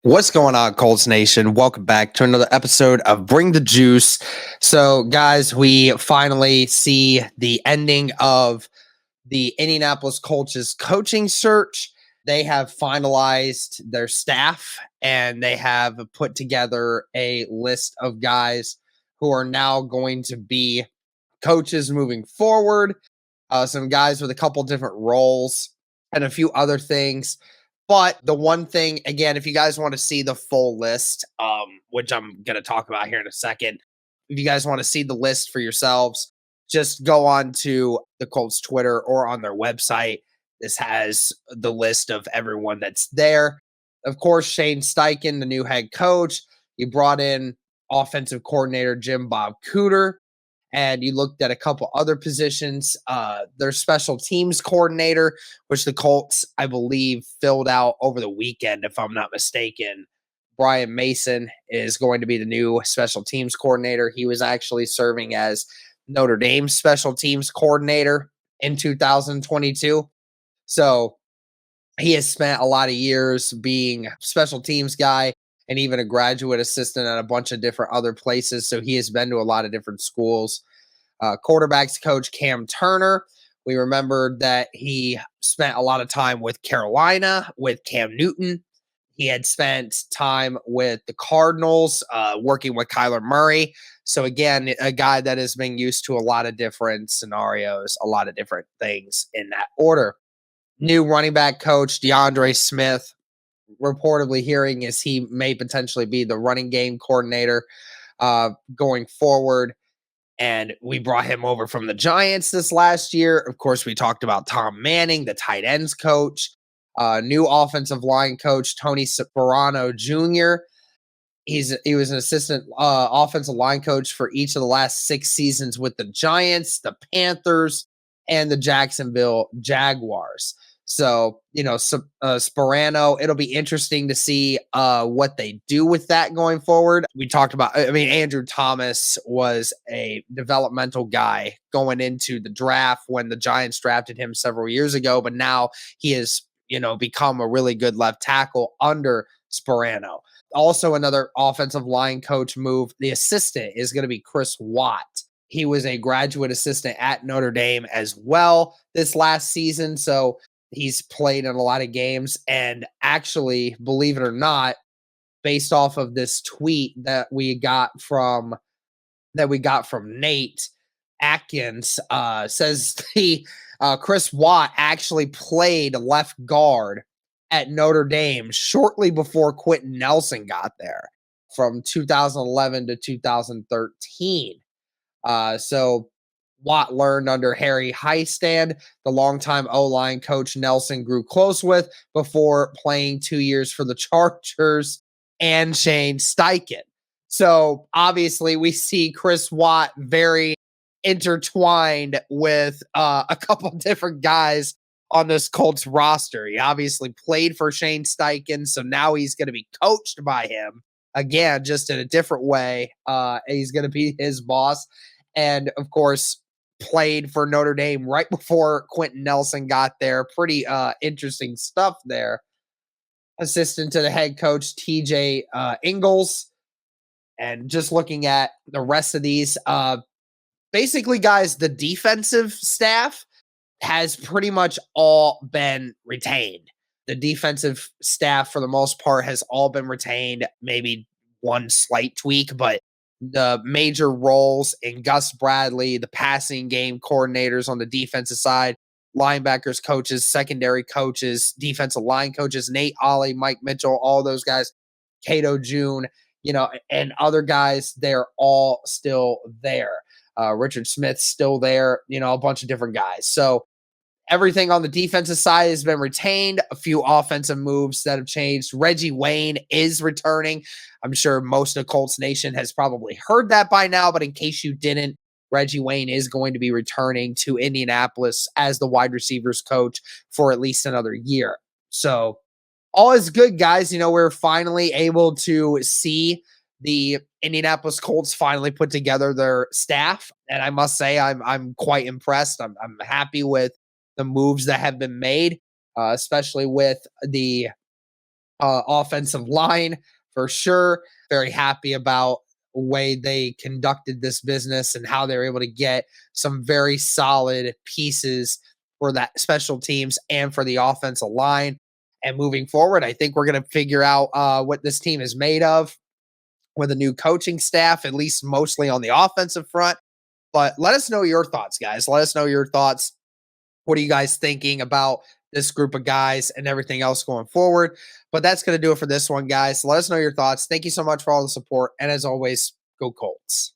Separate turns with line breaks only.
What's going on, Colts Nation? Welcome back to another episode of Bring the Juice. So, guys, we finally see the ending of the Indianapolis Colts' coaching search. They have finalized their staff and they have put together a list of guys who are now going to be coaches moving forward. Some guys with a couple different roles and a few other things. But the one thing, again, if you guys want to see the full list, which I'm going to talk about here in a second, if you guys want to see the list for yourselves, just go on to the Colts Twitter or on their website. This has the list of everyone that's there. Of course, Shane Steichen, the new head coach. You brought in offensive coordinator Jim Bob Cooter, and you looked at a couple other positions. Their special teams coordinator, which the Colts, I believe, filled out over the weekend, if I'm not mistaken. Brian Mason is going to be the new special teams coordinator. He was actually serving as Notre Dame's special teams coordinator in 2022. So he has spent a lot of years being special teams guy and even a graduate assistant at a bunch of different other places. So he has been to a lot of different schools. Quarterbacks coach Cam Turner. We remembered that he spent a lot of time with Carolina with Cam Newton. He had spent time with the Cardinals, working with Kyler Murray. So again, a guy that has been used to a lot of different scenarios, a lot of different things in that order. New running back coach DeAndre Smith, reportedly hearing is he may potentially be the running game coordinator going forward. And we brought him over from the Giants this last year. Of course, we talked about Tom Manning, the tight ends coach, new offensive line coach, Tony Sparano Jr. He was an assistant offensive line coach for each of the last 6 seasons with the Giants, the Panthers, and the Jacksonville Jaguars. So, Sparano, it'll be interesting to see what they do with that going forward. We talked about, Andrew Thomas was a developmental guy going into the draft when the Giants drafted him several years ago, but now he has, become a really good left tackle under Sparano. Also, another offensive line coach move. The assistant is going to be Chris Watt. He was a graduate assistant at Notre Dame as well this last season. So he's played in a lot of games. And actually, believe it or not, based off of this tweet that we got from Nate Atkins, says the Chris Watt actually played left guard at Notre Dame shortly before Quentin Nelson got there from 2011 to 2013. So Watt learned under Harry Heistand, the longtime O-line coach Nelson grew close with before playing 2 years for the Chargers, and Shane Steichen. So obviously we see Chris Watt very intertwined with a couple different guys on this Colts roster. He obviously played for Shane Steichen, so now he's going to be coached by him again, just in a different way. He's going to be his boss, and of course, played for Notre Dame right before Quentin Nelson got there. Pretty interesting stuff there. Assistant to the head coach TJ Ingles, and just looking at the rest of these, basically, guys, the defensive staff has pretty much all been retained. The defensive staff, for the most part, has all been retained, maybe one slight tweak, but the major roles in Gus Bradley, the passing game coordinators on the defensive side, linebackers coaches, secondary coaches, defensive line coaches, Nate Ollie, Mike Mitchell, all those guys, Cato June, and other guys, they're all still there. Richard Smith's still there, a bunch of different guys. So everything on the defensive side has been retained. A few offensive moves that have changed. Reggie Wayne is returning. I'm sure most of Colts Nation has probably heard that by now, but in case you didn't, Reggie Wayne is going to be returning to Indianapolis as the wide receivers coach for at least another year. So all is good, guys. We're finally able to see the Indianapolis Colts finally put together their staff, and I must say I'm quite impressed. I'm happy with the moves that have been made, especially with the offensive line for sure. Very happy about the way they conducted this business and how they were able to get some very solid pieces for that special teams and for the offensive line. And moving forward, I think we're going to figure out what this team is made of with a new coaching staff, at least mostly on the offensive front. But let us know your thoughts, guys. Let us know your thoughts. What are you guys thinking about this group of guys and everything else going forward? But that's going to do it for this one, guys. Let us know your thoughts. Thank you so much for all the support. And as always, go Colts.